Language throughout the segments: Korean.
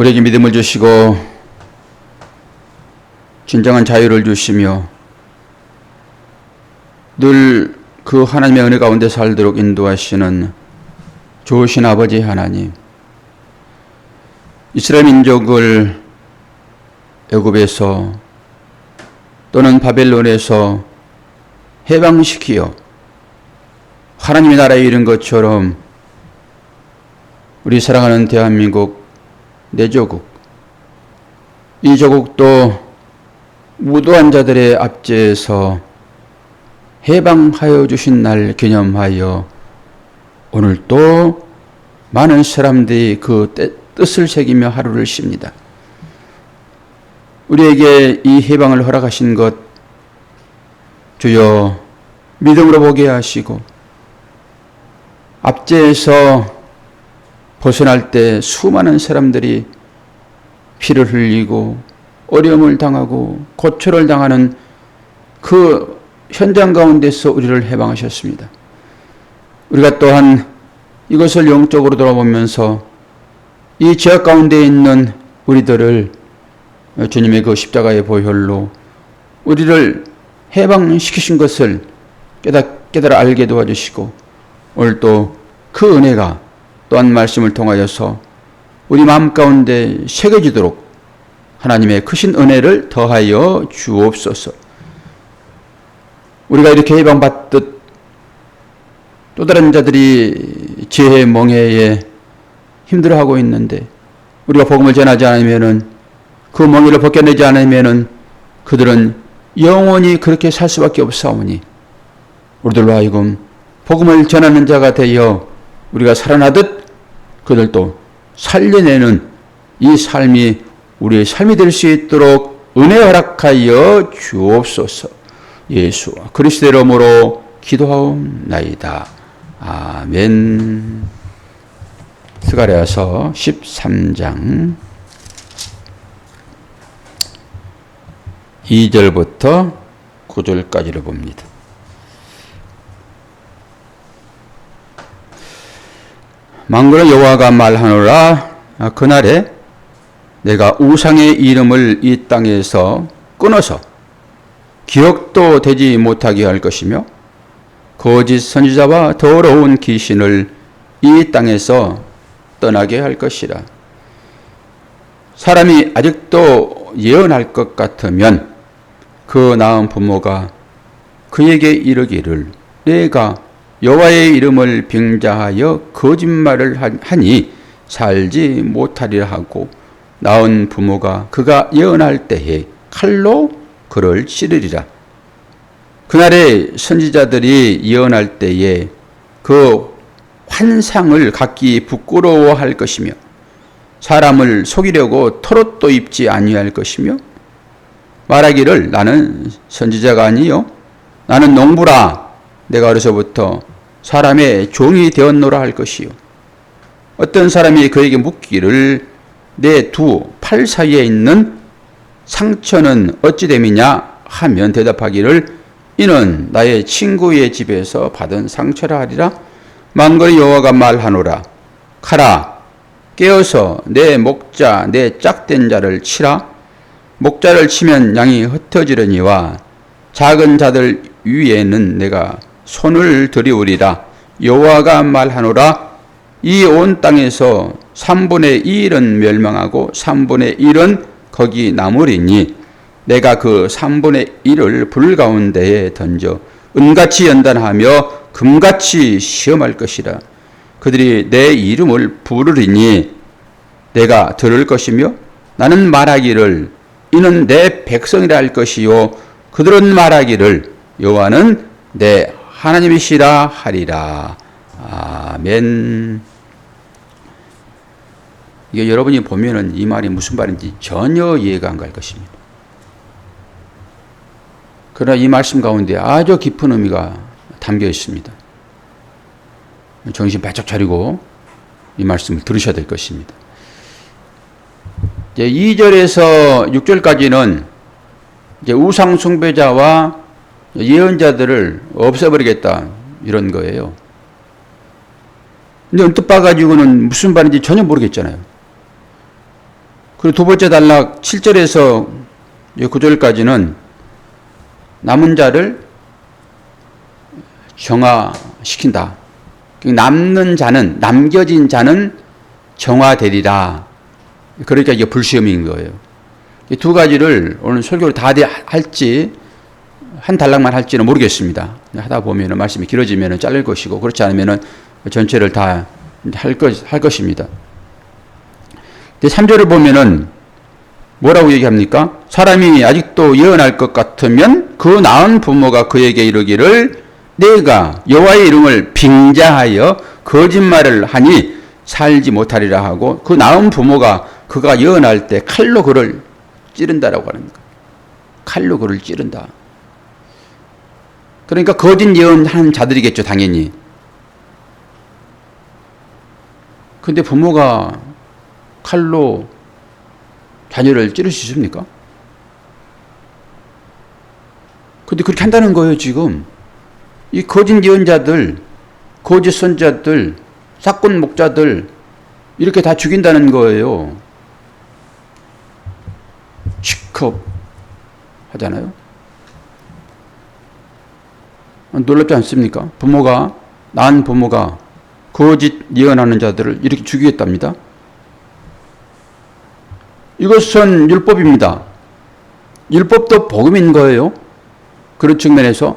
우리에게 믿음을 주시고 진정한 자유를 주시며 늘 그 하나님의 은혜 가운데 살도록 인도하시는 좋으신 아버지 하나님, 이스라엘 민족을 애굽에서 또는 바벨론에서 해방시키어 하나님의 나라에 이른 것처럼 우리 사랑하는 대한민국 내 조국, 이 조국도 무도한 자들의 압제에서 해방하여 주신 날 기념하여 오늘 또 많은 사람들이 그 뜻을 새기며 하루를 쉽니다. 우리에게 이 해방을 허락하신 것 주여 믿음으로 보게 하시고, 압제에서 벗어날 때 수많은 사람들이 피를 흘리고 어려움을 당하고 고초를 당하는 그 현장 가운데서 우리를 해방하셨습니다. 우리가 또한 이것을 영적으로 돌아보면서 이 죄악 가운데 있는 우리들을 주님의 그 십자가의 보혈로 우리를 해방시키신 것을 깨달아 알게 도와주시고, 오늘 또 그 은혜가 또한 말씀을 통하여서 우리 마음 가운데 새겨지도록 하나님의 크신 은혜를 더하여 주옵소서. 우리가 이렇게 해방받듯 또 다른 자들이 지혜의 멍해에 힘들어하고 있는데, 우리가 복음을 전하지 않으면은, 그 멍해를 벗겨내지 않으면은 그들은 영원히 그렇게 살 수밖에 없사오니, 우리들로 하여금 복음을 전하는 자가 되어 우리가 살아나듯 그들도 살려내는 이 삶이 우리의 삶이 될 수 있도록 은혜 허락하여 주옵소서. 예수 그리스도의 이름으로 기도하옵나이다. 아멘. 스가랴서 13장 2절부터 9절까지를 봅니다. 망군의 여호와가 말하노라. 그날에 내가 우상의 이름을 이 땅에서 끊어서 기억도 되지 못하게 할 것이며, 거짓 선지자와 더러운 귀신을 이 땅에서 떠나게 할 것이라. 사람이 아직도 예언할 것 같으면 그 낳은 부모가 그에게 이르기를 내가 여호와의 이름을 빙자하여 거짓말을 하니 살지 못하리라 하고, 낳은 부모가 그가 예언할 때에 칼로 그를 찌르리라. 그날에 선지자들이 예언할 때에 그 환상을 갖기 부끄러워할 것이며, 사람을 속이려고 털옷도 입지 아니할 것이며, 말하기를 나는 선지자가 아니요 나는 농부라. 내가 어려서부터 사람의 종이 되었노라 할 것이요. 어떤 사람이 그에게 묻기를 내 두 팔 사이에 있는 상처는 어찌 됨이냐 하면 대답하기를 이는 나의 친구의 집에서 받은 상처라 하리라. 만군의 여호와가 말하노라. 가라, 깨어서 내 목자 내 짝된 자를 치라. 목자를 치면 양이 흩어지려니와 작은 자들 위에는 내가 손을 들이우리라. 여호와가 말하노라. 이 온 땅에서 3분의 2은 멸망하고 3분의 1은 거기 남으리니 내가 그 3분의 1을 불 가운데에 던져 은같이 연단하며 금같이 시험할 것이라. 그들이 내 이름을 부르리니 내가 들을 것이며, 나는 말하기를 이는 내 백성이라 할 것이요 그들은 말하기를 여호와는 내 하나님이시라 하리라. 아멘. 이게 여러분이 보면은 이 말이 무슨 말인지 전혀 이해가 안 갈 것입니다. 그러나 이 말씀 가운데 아주 깊은 의미가 담겨 있습니다. 정신 바짝 차리고 이 말씀을 들으셔야 될 것입니다. 이제 2절에서 6절까지는 이제 우상 숭배자와 예언자들을 없애버리겠다 이런 거예요. 근데 언뜻 봐가지고는 무슨 말인지 전혀 모르겠잖아요. 그리고 두 번째 단락 7절에서 9절까지는 남은 자를 정화시킨다. 남는 자는, 남겨진 자는 정화되리라. 그러니까 이게 불시험인 거예요. 이 두 가지를 오늘 설교를 다 할지 한 단락만 할지는 모르겠습니다. 하다 보면 말씀이 길어지면 잘릴 것이고 그렇지 않으면 전체를 다 할 것입니다. 3절을 보면은 뭐라고 얘기합니까? 사람이 아직도 예언할 것 같으면 그 낳은 부모가 그에게 이르기를 내가 여호와의 이름을 빙자하여 거짓말을 하니 살지 못하리라 하고 그 낳은 부모가 그가 예언할 때 칼로 그를 찌른다라고 하는 거예요. 칼로 그를 찌른다. 그러니까 거짓 예언하는 자들이겠죠, 당연히. 근데 부모가 칼로 자녀를 찌를 수 있습니까? 근데 그렇게 한다는 거예요, 지금. 이 거짓 예언자들, 거짓 선자들, 사건 목자들, 이렇게 다 죽인다는 거예요. 시컵 하잖아요. 놀랍지 않습니까? 낳은 부모가 거짓 예언하는 자들을 이렇게 죽이겠답니다. 이것은 율법입니다. 율법도 복음인 거예요. 그런 측면에서.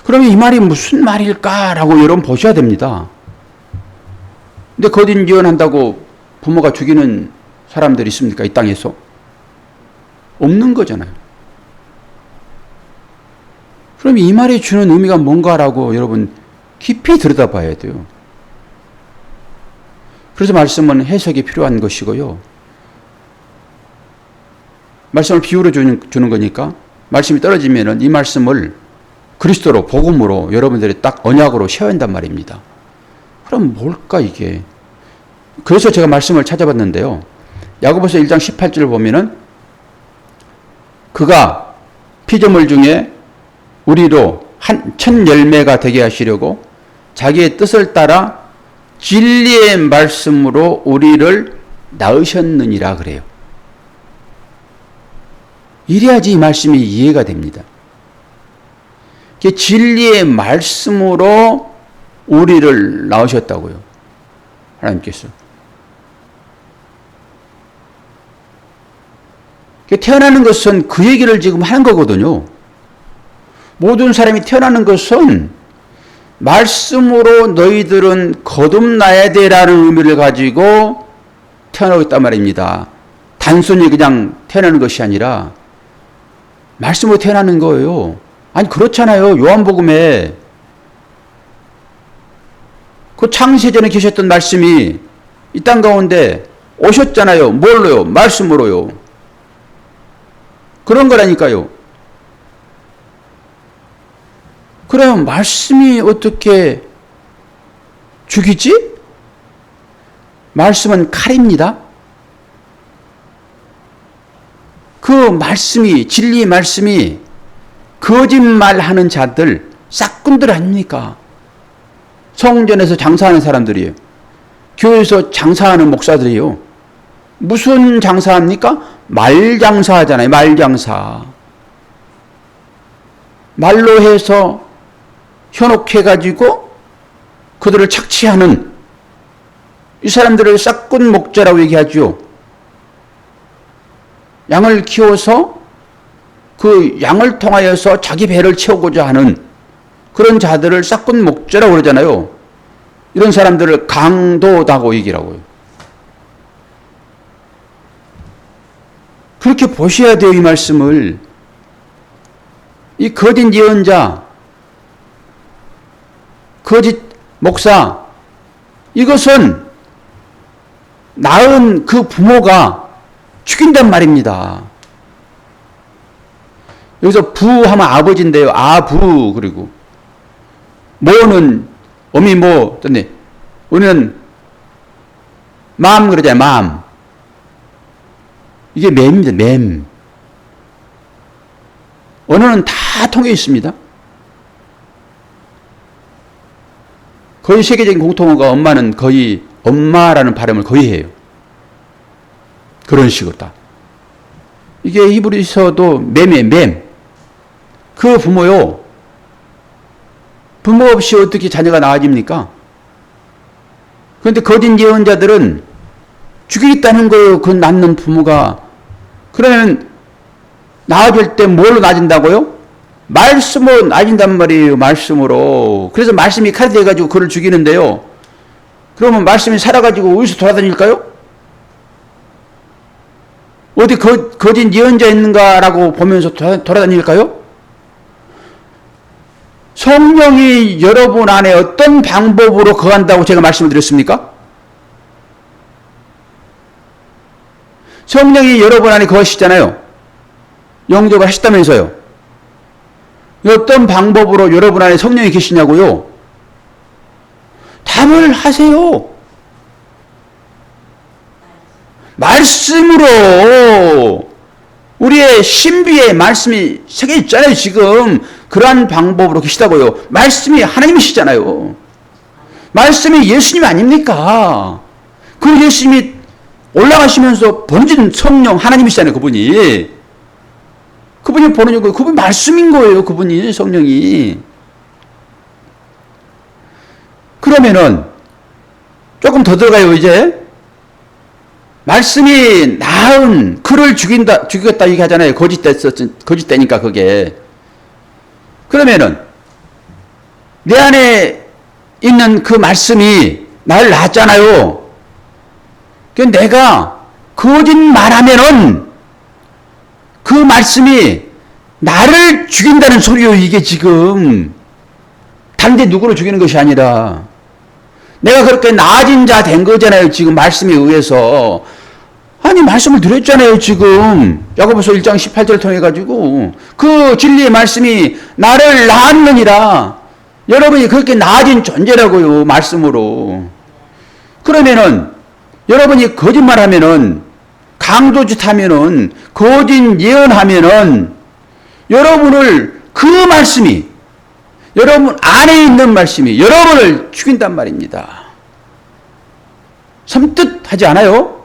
그러면 이 말이 무슨 말일까라고 여러분 보셔야 됩니다. 근데 거짓 예언한다고 부모가 죽이는 사람들이 있습니까? 이 땅에서? 없는 거잖아요. 그럼 이 말이 주는 의미가 뭔가라고 여러분 깊이 들여다봐야 돼요. 그래서 말씀은 해석이 필요한 것이고요. 말씀을 비유로 주는 거니까 말씀이 떨어지면 이 말씀을 그리스도로 복음으로 여러분들이 딱 언약으로 세워야 한단 말입니다. 그럼 뭘까 이게? 그래서 제가 말씀을 찾아봤는데요. 야고보서 1장 18절을 보면은 그가 피조물 중에 우리로 첫 열매가 되게 하시려고 자기의 뜻을 따라 진리의 말씀으로 우리를 낳으셨느니라 그래요. 이래야지 이 말씀이 이해가 됩니다. 진리의 말씀으로 우리를 낳으셨다고요. 하나님께서. 태어나는 것은 그 얘기를 지금 하는 거거든요. 모든 사람이 태어나는 것은 말씀으로 너희들은 거듭나야 되라는 의미를 가지고 태어나고 있단 말입니다. 단순히 그냥 태어나는 것이 아니라 말씀으로 태어나는 거예요. 아니 그렇잖아요. 요한복음에 그 창세전에 계셨던 말씀이 이 땅 가운데 오셨잖아요. 뭘로요? 말씀으로요. 그런 거라니까요. 그럼 말씀이 어떻게 죽이지? 말씀은 칼입니다. 그 말씀이, 진리의 말씀이 거짓말하는 자들, 싹꾼들 아닙니까? 성전에서 장사하는 사람들이에요. 교회에서 장사하는 목사들이에요. 무슨 장사합니까? 말장사 하잖아요. 말장사. 말로 해서 현혹해가지고 그들을 착취하는 이 사람들을 싹꾼 목자라고 얘기하죠. 양을 키워서 그 양을 통하여서 자기 배를 채우고자 하는 그런 자들을 싹꾼 목자라고 그러잖아요. 이런 사람들을 강도다고 얘기를 하고요. 그렇게 보셔야 돼요, 이 말씀을. 이 거짓 예언자, 거짓 목사, 이것은 낳은 그 부모가 죽인단 말입니다. 여기서 부하면 아버지인데요. 아부, 그리고 모는 어미 모, 우리는 맘 그러잖아요. 맘. 이게 맴입니다. 맴. 언어는 다 통해 있습니다. 거의 세계적인 공통어가 엄마는 거의 엄마라는 발음을 거의 해요. 그런 식으로다. 이게 히브리서도 맴. 그 부모요. 부모 없이 어떻게 자녀가 나아집니까? 그런데 거짓 예언자들은 죽이겠다는 거예요. 그 낳는 부모가. 그러면 나아질 때 뭘로 나아진다고요? 말씀으로 나아진단 말이에요. 말씀으로. 그래서 말씀이 칼이 돼가지고 그를 죽이는데요. 그러면 말씀이 살아가지고 어디서 돌아다닐까요? 어디 거짓 예언자 있는가라고 보면서 돌아다닐까요? 성령이 여러분 안에 어떤 방법으로 거한다고 제가 말씀을 드렸습니까? 성령이 여러분 안에 거하시잖아요. 영접을 하셨다면서요. 어떤 방법으로 여러분 안에 성령이 계시냐고요? 답을 하세요. 말씀으로. 우리의 신비의 말씀이 새겨 있잖아요. 지금 그러한 방법으로 계시다고요. 말씀이 하나님이시잖아요. 말씀이 예수님 아닙니까? 그 예수님이 올라가시면서 번진 성령 하나님이시잖아요. 그분이 보는 거예요. 그분이 말씀인 거예요. 그분이 성령이. 그러면은 조금 더 들어가요. 이제 말씀이 나은 그를 죽이겠다 얘기하잖아요. 거짓되니까 그게. 그러면은 내 안에 있는 그 말씀이 나를 낳았잖아요. 내가 거짓말하면은 그 말씀이 나를 죽인다는 소리요. 이게 지금 다른 데 누구를 죽이는 것이 아니라 내가 그렇게 나아진 자 된 거잖아요. 지금 말씀에 의해서. 아니 말씀을 드렸잖아요. 지금 야고보서 1장 18절을 통해 가지고 그 진리의 말씀이 나를 낳았느니라. 여러분이 그렇게 나아진 존재라고요. 말씀으로. 그러면은 여러분이 거짓말하면은 강도짓하면은 거짓 예언하면은 여러분을 그 말씀이 여러분 안에 있는 말씀이 여러분을 죽인단 말입니다. 섬뜩하지 않아요?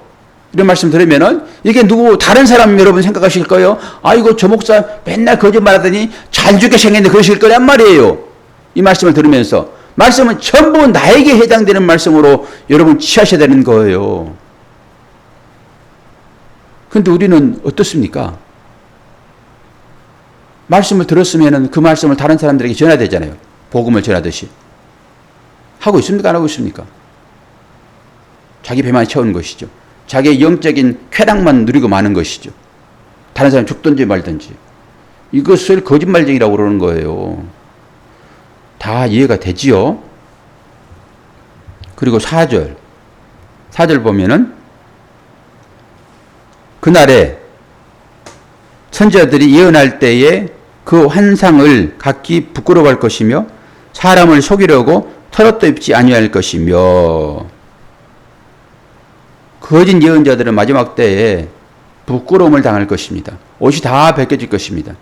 이런 말씀 들으면은 이게 누구 다른 사람 여러분 생각하실 거예요? 아이고 저 목사 맨날 거짓말하더니 잘 죽게 생겼는데 그러실 거란 말이에요. 이 말씀을 들으면서 말씀은 전부 나에게 해당되는 말씀으로 여러분 취하셔야 되는 거예요. 근데 우리는 어떻습니까? 말씀을 들었으면 그 말씀을 다른 사람들에게 전해야 되잖아요. 복음을 전하듯이. 하고 있습니까? 안 하고 있습니까? 자기 배만 채우는 것이죠. 자기의 영적인 쾌락만 누리고 마는 것이죠. 다른 사람이 죽든지 말든지. 이것을 거짓말쟁이라고 그러는 거예요. 다 이해가 되지요? 그리고 4절 보면은 그날에 선지자들이 예언할 때에 그 환상을 각기 부끄러워할 것이며 사람을 속이려고 털어도 입지 아니할 것이며 거짓 예언자들은 마지막 때에 부끄러움을 당할 것입니다. 옷이 다 벗겨질 것입니다.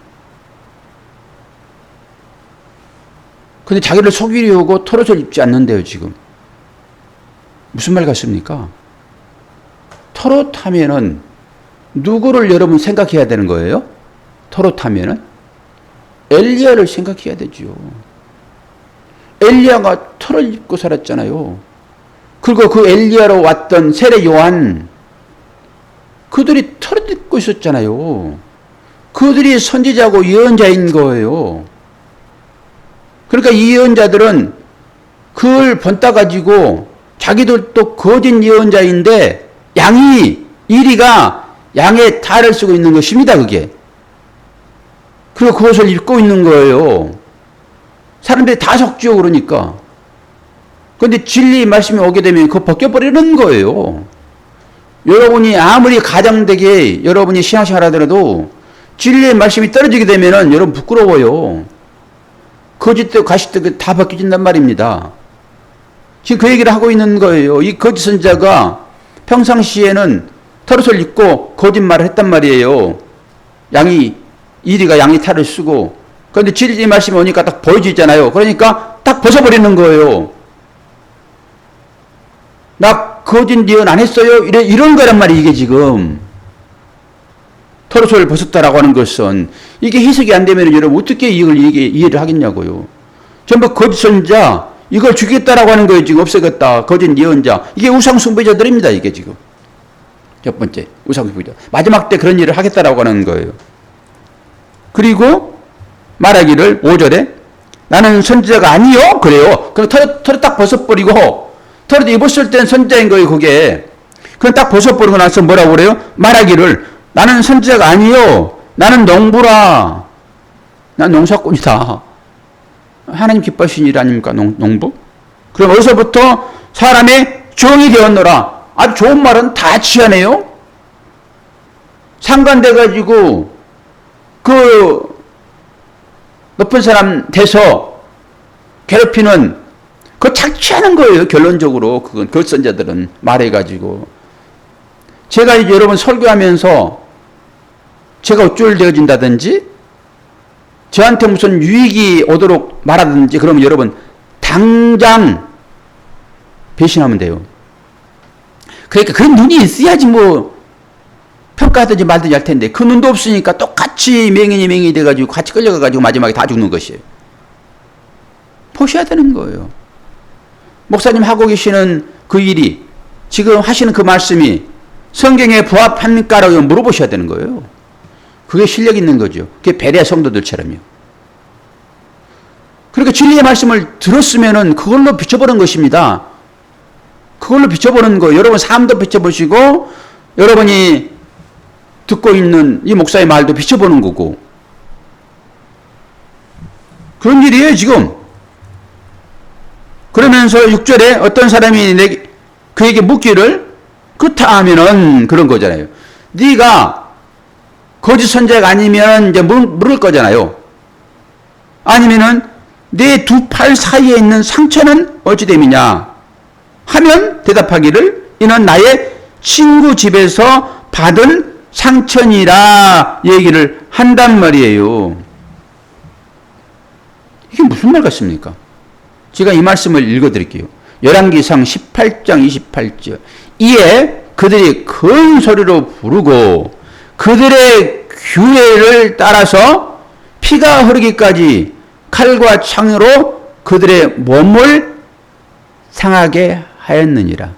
근데 자기를 속이려고 털옷을 입지 않는데요, 지금. 무슨 말 같습니까? 털옷 하면은 누구를 여러분 생각해야 되는 거예요? 털옷 하면은? 엘리야를 생각해야 되죠. 엘리야가 털을 입고 살았잖아요. 그리고 그 엘리야로 왔던 세례 요한, 그들이 털을 입고 있었잖아요. 그들이 선지자고 예언자인 거예요. 그러니까 이 예언자들은 그걸 본따 가지고 자기들도 거짓 예언자인데 이리가 양의 탈을 쓰고 있는 것입니다. 그게. 그리고 그것을 입고 있는 거예요. 사람들이 다 속지요. 그러니까. 그런데 진리 말씀이 오게 되면 그거 벗겨버리는 거예요. 여러분이 아무리 가장되게 여러분이 신앙생활 하더라도 진리의 말씀이 떨어지게 되면은 여러분 부끄러워요. 거짓도 가식도 다 벗겨진단 말입니다. 지금 그 얘기를 하고 있는 거예요. 이 거짓 선지자가 평상시에는 털옷을 입고 거짓말을 했단 말이에요. 이리가 양이 탈을 쓰고. 그런데 진리 말씀이 오니까 딱 보여지잖아요. 그러니까 딱 벗어버리는 거예요. 나 거짓 예언 안 했어요? 이런 거란 말이에요, 이게 지금. 털옷을 벗었다라고 하는 것은 이게 해석이 안 되면 여러분 어떻게 이걸 이해를 하겠냐고요. 전부 거짓 선자, 이걸 죽이겠다라고 하는 거예요. 지금 없애겠다. 거짓 예언자. 이게 우상숭배자들입니다. 이게 지금. 첫 번째, 우상숭배자. 마지막 때 그런 일을 하겠다라고 하는 거예요. 그리고 말하기를 5절에 나는 선지자가 아니요. 그래요. 그럼 털을 딱 벗어버리고 털을 입었을 땐 선지자인 거예요. 그게. 그럼 딱 벗어버리고 나서 뭐라고 그래요? 말하기를 나는 선지자가 아니요. 나는 농부라. 난 농사꾼이다. 하나님 기뻐하신 일 아닙니까? 농부? 그럼 어디서부터 사람의 종이 되었노라. 아주 좋은 말은 다 취하네요. 상관돼가지고 그 높은 사람 돼서 괴롭히는 그거 착취하는 거예요. 결론적으로 그건 거짓선자들은 말해가지고 제가 이제 여러분 설교하면서 제가 어쩔 되어진다든지 저한테 무슨 유익이 오도록 말하든지 그러면 여러분 당장 배신하면 돼요. 그러니까 그런 눈이 있어야지 뭐 평가하든지 말든지 할 텐데 그 눈도 없으니까 똑같이 맹인이 돼가지고 같이 끌려가가지고 마지막에 다 죽는 것이에요. 보셔야 되는 거예요. 목사님 하고 계시는 그 일이 지금 하시는 그 말씀이 성경에 부합합니까라고 물어보셔야 되는 거예요. 그게 실력 있는 거죠. 그게 베레아 성도들처럼요. 그러니까 진리의 말씀을 들었으면은 그걸로 비춰보는 것입니다. 그걸로 비춰보는 거. 여러분 삶도 비춰보시고 여러분이 듣고 있는 이 목사의 말도 비춰보는 거고. 그런 일이에요 지금. 그러면서 6절에 어떤 사람이 그에게 묻기를 그렇다 하면은 그런 거잖아요. 네가 거짓 선자가 아니면 이제 물을 거잖아요. 아니면은 내 두 팔 사이에 있는 상처는 어찌 됨이냐 하면 대답하기를 이는 나의 친구 집에서 받은 상처니라 얘기를 한단 말이에요. 이게 무슨 말 같습니까? 제가 이 말씀을 읽어드릴게요. 열왕기상 18장 28절 이에 그들이 큰 소리로 부르고 그들의 규례를 따라서 피가 흐르기까지 칼과 창으로 그들의 몸을 상하게 하였느니라.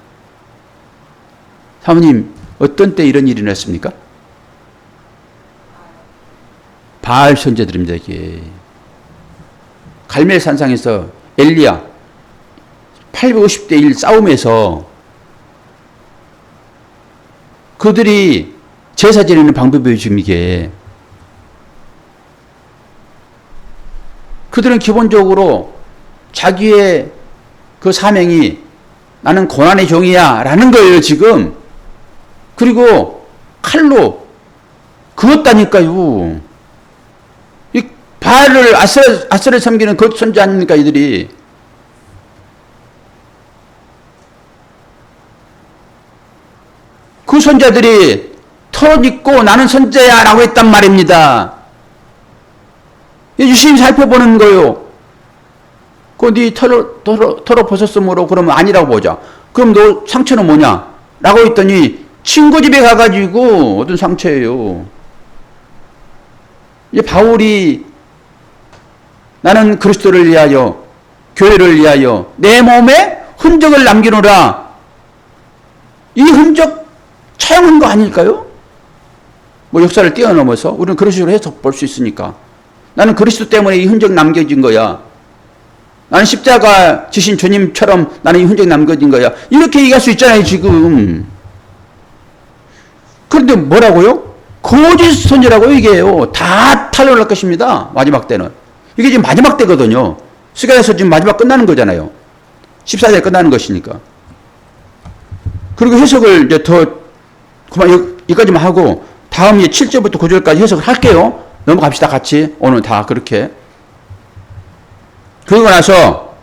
사모님 어떤 때 이런 일이 났습니까? 바알 선제들입니다. 이게 갈멜산상에서 엘리야 850대 1 싸움에서 그들이 제사 지내는 방법이에요. 지금 이게 그들은 기본적으로 자기의 그 사명이 나는 고난의 종이야 라는 거예요 지금. 그리고 칼로 그었다니까요. 이 바알을 아세라를 섬기는 그 선지 아닙니까 이들이. 그 선자들이 털 입고 나는 선자야 라고 했단 말입니다. 유심히 살펴보는 거요. 네 털을 벗었으므로 그러면 아니라고 보자. 그럼 너 상처는 뭐냐? 라고 했더니 친구 집에 가가지고 얻은 상처예요. 이제 바울이 나는 그리스도를 위하여 교회를 위하여 내 몸에 흔적을 남기노라. 이 흔적 차용한 거 아닐까요? 뭐 역사를 뛰어넘어서 우리는 그런 식으로 해서 볼 수 있으니까 나는 그리스도 때문에 이 흔적 남겨진 거야. 나는 십자가 지신 주님처럼 나는 이 흔적 남겨진 거야. 이렇게 얘기할 수 있잖아요 지금. 그런데 뭐라고요? 거짓 선지라고 얘기해요. 다 탄로날 것입니다. 마지막 때는. 이게 지금 마지막 때거든요. 스가랴서 지금 마지막 끝나는 거잖아요. 14절 끝나는 것이니까. 그리고 해석을 이제 더 그만 여기까지만 하고 다음 이제 7절부터 9절까지 해석을 할게요. 넘어갑시다 같이. 오늘 다 그렇게. 그러고 나서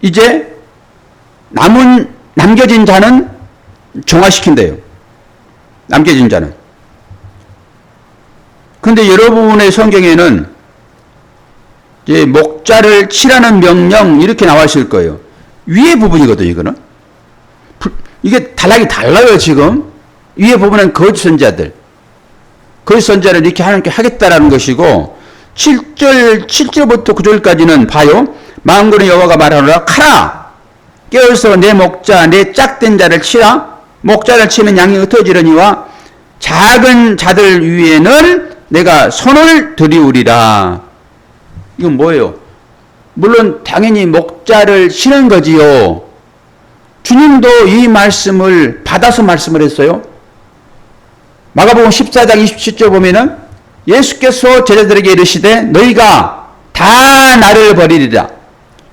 이제 남겨진 자는 정화시킨대요. 남겨진 자는. 그런데 여러분의 성경에는 이제 목자를 치라는 명령 이렇게 나와 있을 거예요. 위에 부분이거든요, 이거는. 이게 단락이 달라요, 지금. 위에 보면은 거짓 선자들. 거짓 선자를 이렇게 하나님께 하겠다라는 것이고 7절부터 9절까지는 봐요. 만군의 여호와가 말하노라 가라 깨어서 내 목자 내 짝된 자를 치라 목자를 치면 양이 흩어지려니와 작은 자들 위에는 내가 손을 들이우리라. 이건 뭐예요? 물론 당연히 목자를 치는 거지요. 주님도 이 말씀을 받아서 말씀을 했어요. 마가복음 14장 27절 보면은 예수께서 제자들에게 이르시되 너희가 다 나를 버리리라.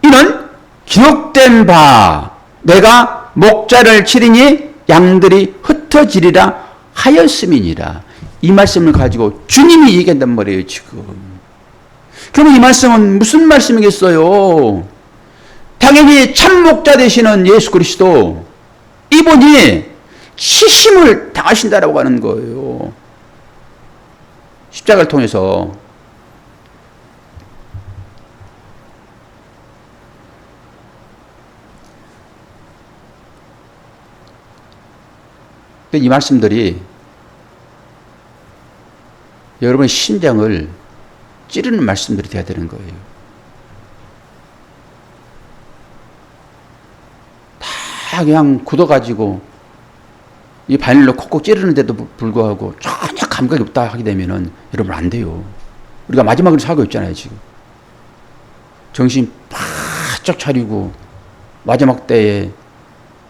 이는 기록된 바 내가 목자를 치리니 양들이 흩어지리라 하였음이니라. 이 말씀을 가지고 주님이 얘기한단 말이에요 지금. 그럼 이 말씀은 무슨 말씀이겠어요? 당연히 참 목자 되시는 예수 그리스도 이분이 치심을 당하신다라고 하는 거예요. 십자가를 통해서. 이 말씀들이 여러분의 심장을 찌르는 말씀들이 돼야 되는 거예요. 다 그냥 굳어가지고 이 바늘로 콕콕 찌르는데도 불구하고 전혀 감각이 없다 하게 되면은 여러분 안 돼요. 우리가 마지막으로 살고 있잖아요 지금. 정신 바짝 차리고 마지막 때에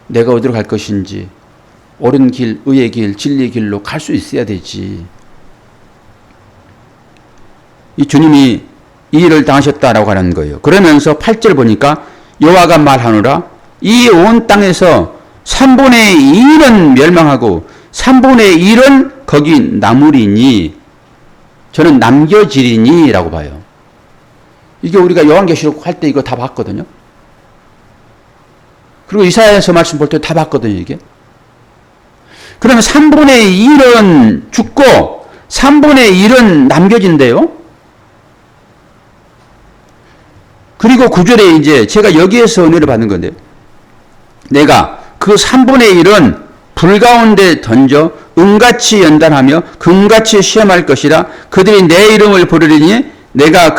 내가 어디로 갈 것인지 옳은 길, 의의 길, 진리의 길로 갈 수 있어야 되지. 이 주님이 이 일을 당하셨다라고 하는 거예요. 그러면서 8절 보니까 여호와가 말하노라 이 온 땅에서 3분의 1은 멸망하고 3분의 1은 거기 남으리니 저는 남겨지리니 라고 봐요. 이게 우리가 요한계시록 할 때 이거 다 봤거든요. 그리고 이사야서 말씀 볼 때 다 봤거든요 이게. 그러면 3분의 1은 죽고 3분의 1은 남겨진대요. 그리고 9절에 이제 제가 여기에서 은혜를 받는 건데요. 내가 그 3분의 1은 불 가운데 던져 은같이 연단하며 금같이 시험할 것이라 그들이 내 이름을 부르리니 내가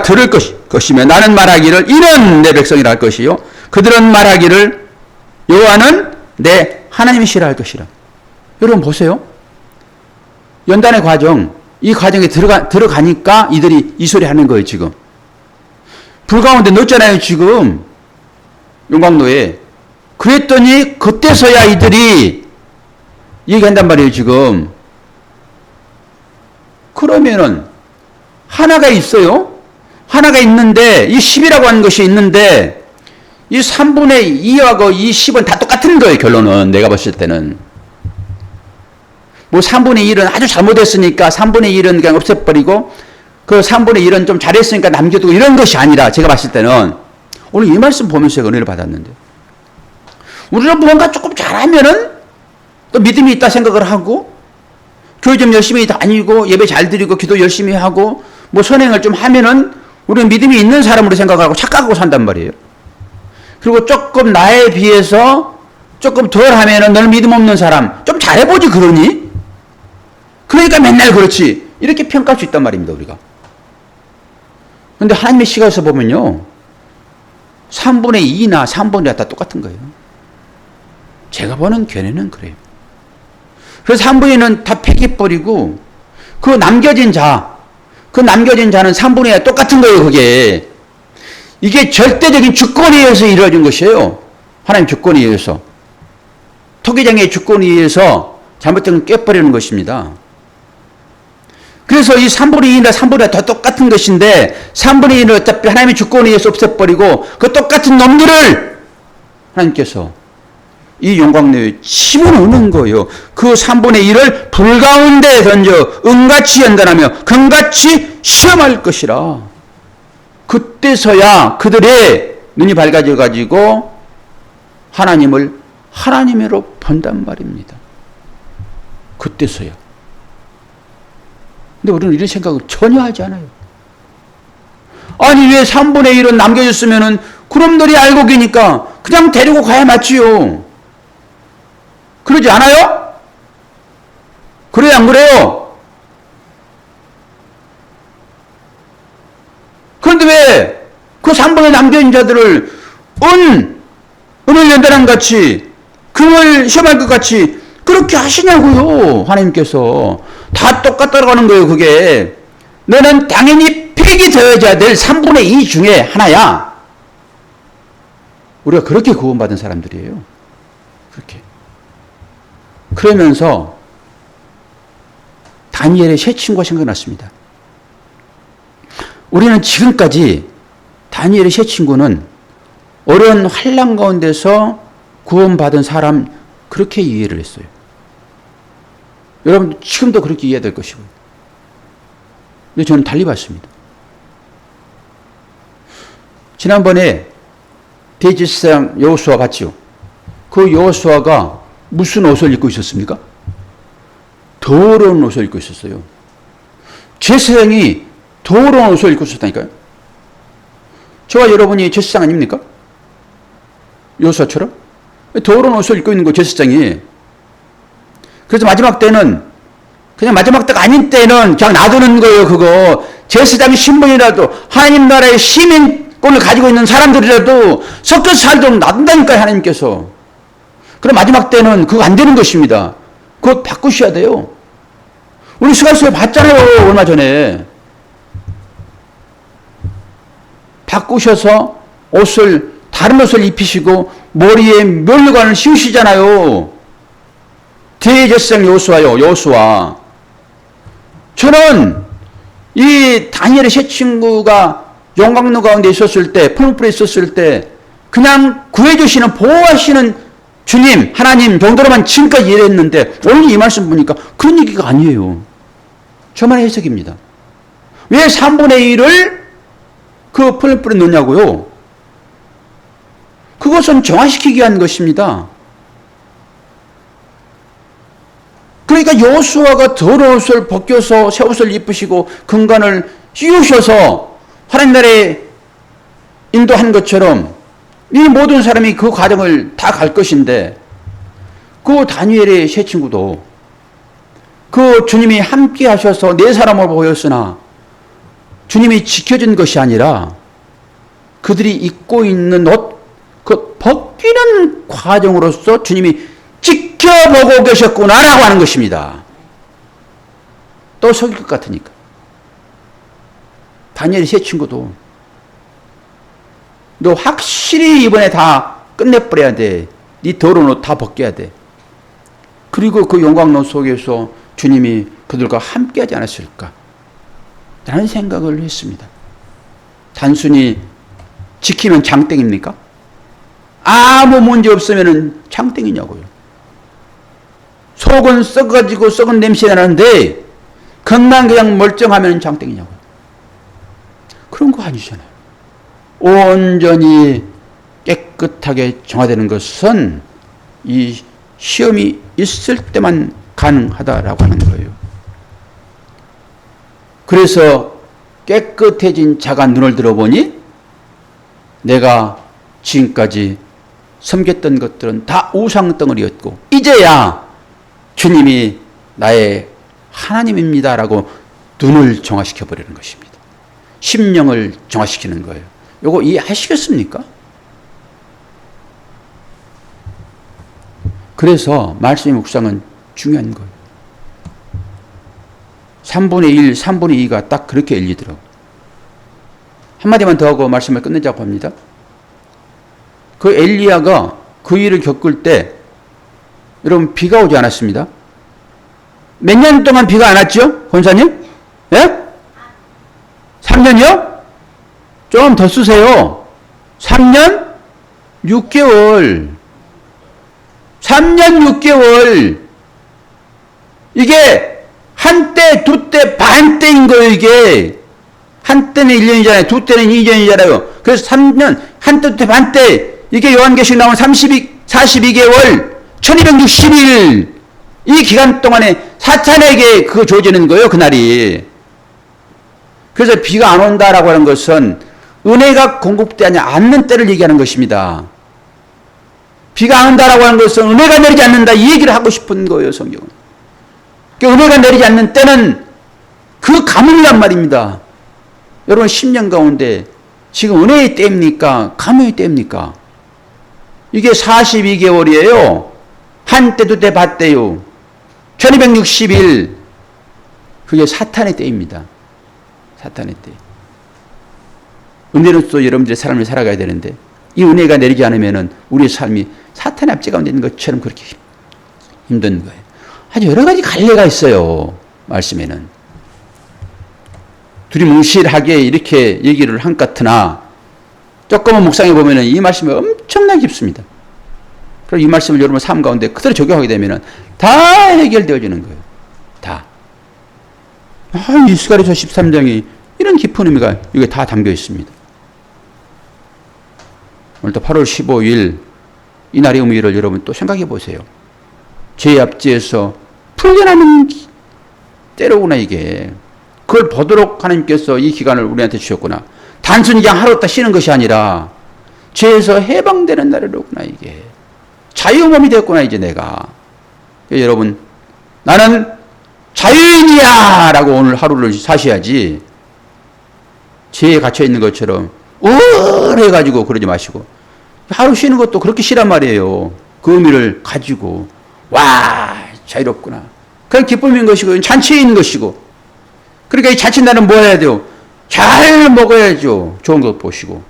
들을 것이며 나는 말하기를 이는 내 백성이라 할 것이요 그들은 말하기를 여호와는 내 하나님이시라 할 것이라. 여러분 보세요. 연단의 과정, 이 과정에 들어가니까 이들이 이 소리 하는 거예요 지금. 불 가운데 넣었잖아요 지금. 용광로에. 그랬더니 그때서야 이들이 얘기한단 말이에요 지금. 그러면은 하나가 있어요. 하나가 있는데 이 10이라고 하는 것이 있는데 이 3분의 2하고 이 10은 다 똑같은 거예요 결론은. 내가 봤을 때는 뭐 3분의 1은 아주 잘못했으니까 3분의 1은 그냥 없애버리고 그 3분의 1은 좀 잘했으니까 남겨두고 이런 것이 아니라 제가 봤을 때는 오늘 이 말씀 보면서 제가 은혜를 받았는데 우리는 무언가 조금 잘하면은 또 믿음이 있다 생각을 하고 교회 좀 열심히 다니고 예배 잘 드리고 기도 열심히 하고 뭐 선행을 좀 하면은 우리는 믿음이 있는 사람으로 생각하고 착각하고 산단 말이에요. 그리고 조금 나에 비해서 조금 덜 하면은 너는 믿음 없는 사람 좀 잘해보지 그러니? 그러니까 맨날 그렇지 이렇게 평가할 수 있단 말입니다 우리가. 그런데 하나님의 시각에서 보면요 3분의 2나 3분의 1 다 똑같은 거예요. 제가 보는 견해는 그래요. 그래서 3분의 1은 다 폐기버리고 그 남겨진 자는 3분의 1 똑같은 거예요 그게. 이게 절대적인 주권에 의해서 이루어진 것이에요. 하나님 주권에 의해서. 토기장의 주권에 의해서 잘못된 걸 깨버리는 것입니다. 그래서 이 3분의 2나 3분의 1 다 똑같은 것인데 3분의 1을 어차피 하나님의 주권에 의해서 없애버리고 그 똑같은 놈들을 하나님께서 이 용광로에 집어넣는 거예요. 그 3분의 1을 불 가운데 던져 은같이 연단하며 금같이 시험할 것이라. 그때서야 그들의 눈이 밝아져 가지고 하나님을 하나님으로 본단 말입니다. 그때서야. 근데 우리는 이런 생각을 전혀 하지 않아요. 아니 왜 3분의 1은 남겨줬으면은 그놈들이 알고 계니까 그냥 데리고 가야 맞지요. 그러지 않아요? 그래요, 안 그래요? 그런데 왜 그 3번에 남겨진 자들을 은을 연단한 같이 금을 시험할 것 같이 그렇게 하시냐고요. 하나님께서. 다 똑같다고 하는 거예요. 그게. 너는 당연히 폐기되어야 될 3분의 2 중에 하나야. 우리가 그렇게 구원받은 사람들이에요. 그렇게. 그러면서 다니엘의 새 친구가 생각났습니다. 우리는 지금까지 다니엘의 새 친구는 어려운 환난 가운데서 구원받은 사람 그렇게 이해를 했어요. 여러분 지금도 그렇게 이해될 것이고. 근데 저는 달리 봤습니다. 지난번에 대제사장 여호수아 봤죠? 그 여호수아가 무슨 옷을 입고 있었습니까? 더러운 옷을 입고 있었어요. 제사장이 더러운 옷을 입고 있었다니까요. 저와 여러분이 제사장 아닙니까? 여호수아처럼 더러운 옷을 입고 있는 거 제사장이. 그래서 마지막 때는 그냥 마지막 때가 아닌 때는 그냥 놔두는 거예요. 그거 제사장의 신분이라도 하나님 나라의 시민권을 가지고 있는 사람들이라도 섞여서 살도록 놔둔다니까요. 하나님께서. 그럼 마지막 때는 그거 안 되는 것입니다. 그거 바꾸셔야 돼요. 우리 스가랴서 봤잖아요. 얼마 전에. 바꾸셔서 다른 옷을 입히시고 머리에 면류관을 씌우시잖아요. 대제사장 여호수아. 저는 이 다니엘의 새 친구가 영광로 가운데 있었을 때, 풀무불에 있었을 때 그냥 구해주시는 보호하시는 주님, 하나님 정도로만 지금까지 이해했는데 오늘 이 말씀 보니까 그런 얘기가 아니에요. 저만의 해석입니다. 왜 3분의 1을 그 풀무불에 넣냐고요? 그것은 정화시키기 위한 것입니다. 그러니까 여호수아가 더러운 옷을 벗겨서 새 옷을 입으시고 금관을 씌우셔서 하나님 나라에 인도한 것처럼 이 모든 사람이 그 과정을 다 갈 것인데 그 다니엘의 새 친구도 그 주님이 함께 하셔서 네 사람을 보였으나 주님이 지켜준 것이 아니라 그들이 입고 있는 옷 그 벗기는 과정으로서 주님이 지켜보고 계셨구나라고 하는 것입니다. 또 속일 것 같으니까. 다니엘의 새 친구도 너 확실히 이번에 다 끝내버려야 돼. 네 더러운 옷 다 벗겨야 돼. 그리고 그 영광로 속에서 주님이 그들과 함께하지 않았을까 라는 생각을 했습니다. 단순히 지키면 장땡입니까? 아무 문제 없으면 장땡이냐고요. 속은 썩어가지고 썩은 냄새 나는데 겉만 그냥 멀쩡하면 장땡이냐고요. 그런 거 아니잖아요. 온전히 깨끗하게 정화되는 것은 이 시험이 있을 때만 가능하다라고 하는 거예요. 그래서 깨끗해진 자가 눈을 들어보니 내가 지금까지 섬겼던 것들은 다 우상덩어리였고 이제야 주님이 나의 하나님입니다라고 눈을 정화시켜버리는 것입니다. 심령을 정화시키는 거예요. 이거 이해하시겠습니까? 그래서 말씀의 묵상은 중요한 거예요. 3분의 1, 3분의 2가 딱 그렇게 열리더라고요. 한마디만 더 하고 말씀을 끝내자고 합니다. 그 엘리야가 그 일을 겪을 때 여러분 비가 오지 않았습니다. 몇 년 동안 비가 안 왔죠? 권사님? 예? 3년이요? 좀 더 쓰세요. 3년 6개월. 3년 6개월. 이게 한때, 두때, 반때인 거예요, 이게. 한때는 1년이잖아요. 두때는 2년이잖아요. 그래서 3년, 한때, 두때, 반때. 이게 요한계시록 나오면 42개월, 1260일. 이 기간 동안에 사탄에게 그거 줘지는 거예요, 그날이. 그래서 비가 안 온다라고 하는 것은 은혜가 공급되지 않는 때를 얘기하는 것입니다. 비가 안 온다라고 하는 것은 은혜가 내리지 않는다 이 얘기를 하고 싶은 거예요, 성경은. 그러니까 은혜가 내리지 않는 때는 그 가뭄이란 말입니다. 여러분 10년 가운데 지금 은혜의 때입니까? 가뭄의 때입니까? 이게 42개월이에요. 한때도 때 봤대요. 1260일. 그게 사탄의 때입니다. 사탄의 때. 은혜로서 여러분들의 삶을 살아가야 되는데 이 은혜가 내리지 않으면 우리의 삶이 사탄의 압제 가운데 있는 것처럼 그렇게 힘든 거예요. 아주 여러 가지 갈래가 있어요. 말씀에는. 두리뭉실하게 이렇게 얘기를 한 것 같으나 조금만 묵상해 보면 이 말씀이 엄청나게 깊습니다. 그리고 이 말씀을 여러분 삶 가운데 그대로 적용하게 되면 다 해결되어지는 거예요. 다. 이스가랴서 13장이 이런 깊은 의미가 여기에 다 담겨 있습니다. 오늘도 8월 15일 이 날의 의미를 여러분 또 생각해 보세요. 죄의 압제에서 풀려나는 때로구나 이게. 그걸 보도록 하나님께서 이 기간을 우리한테 주셨구나. 단순히 그냥 하루 있다 쉬는 것이 아니라 죄에서 해방되는 날이로구나 이게. 자유몸이 되었구나 이제 내가. 여러분 나는 자유인이야 라고 오늘 하루를 사셔야지 죄에 갇혀있는 것처럼 우울해가지고 그러지 마시고 하루 쉬는 것도 그렇게 쉬란 말이에요. 그 의미를 가지고 와 자유롭구나. 그건 기쁨인 것이고 잔치인 것이고 그러니까 이 잔칫날은 뭐 해야 돼요? 잘 먹어야죠. 좋은 것 보시고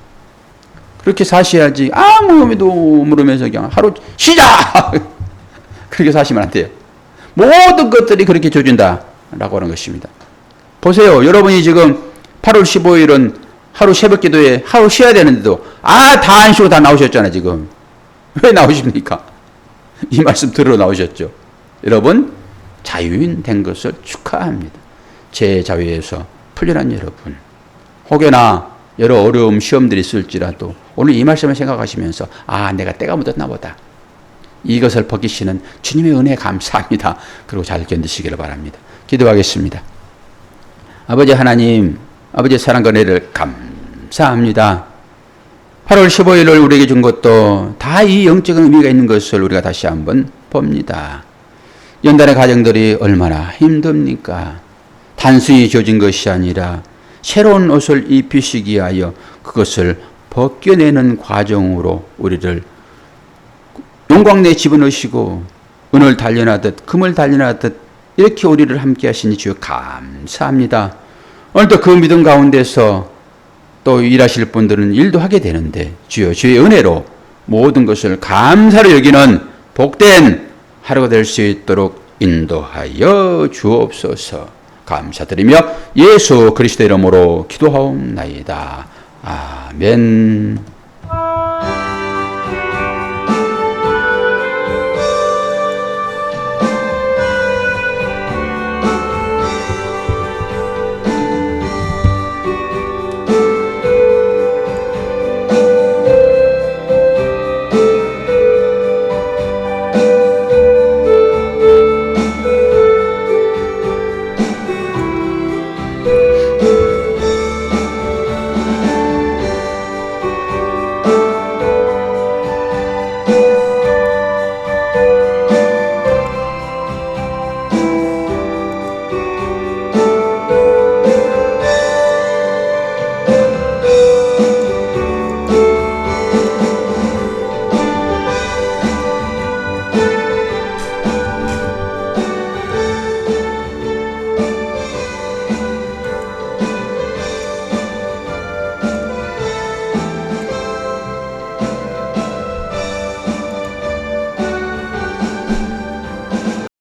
그렇게 사셔야지 아무 의미도 모르면서 그냥 하루 쉬자 그렇게 사시면 안 돼요. 모든 것들이 그렇게 조진다라고 하는 것입니다. 보세요. 여러분이 지금 8월 15일은 하루 새벽 기도에 하루 쉬어야 되는데도 다 안 쉬고 다 나오셨잖아요. 지금 왜 나오십니까? 이 말씀 들으러 나오셨죠. 여러분 자유인 된 것을 축하합니다. 제 자유에서 풀려난 여러분 혹여나 여러 어려움 시험들이 있을지라도 오늘 이 말씀을 생각하시면서 내가 때가 묻었나 보다. 이것을 벗기시는 주님의 은혜에 감사합니다. 그리고 잘 견디시기를 바랍니다. 기도하겠습니다. 아버지 하나님, 아버지의 사랑과 은혜를 감사합니다. 8월 15일을 우리에게 준 것도 다 이 영적인 의미가 있는 것을 우리가 다시 한번 봅니다. 연단의 가정들이 얼마나 힘듭니까? 단순히 조진 것이 아니라 새로운 옷을 입히시기 위하여 그것을 벗겨내는 과정으로 우리를 용광내에 집어넣으시고 은을 단련하듯 금을 단련하듯 이렇게 우리를 함께 하시니 주여 감사합니다. 오늘도 그 믿음 가운데서 또 일하실 분들은 일도 하게 되는데 주여 주의 은혜로 모든 것을 감사로 여기는 복된 하루가 될 수 있도록 인도하여 주옵소서. 감사드리며 예수 그리스도 이름으로 기도하옵나이다. 아멘.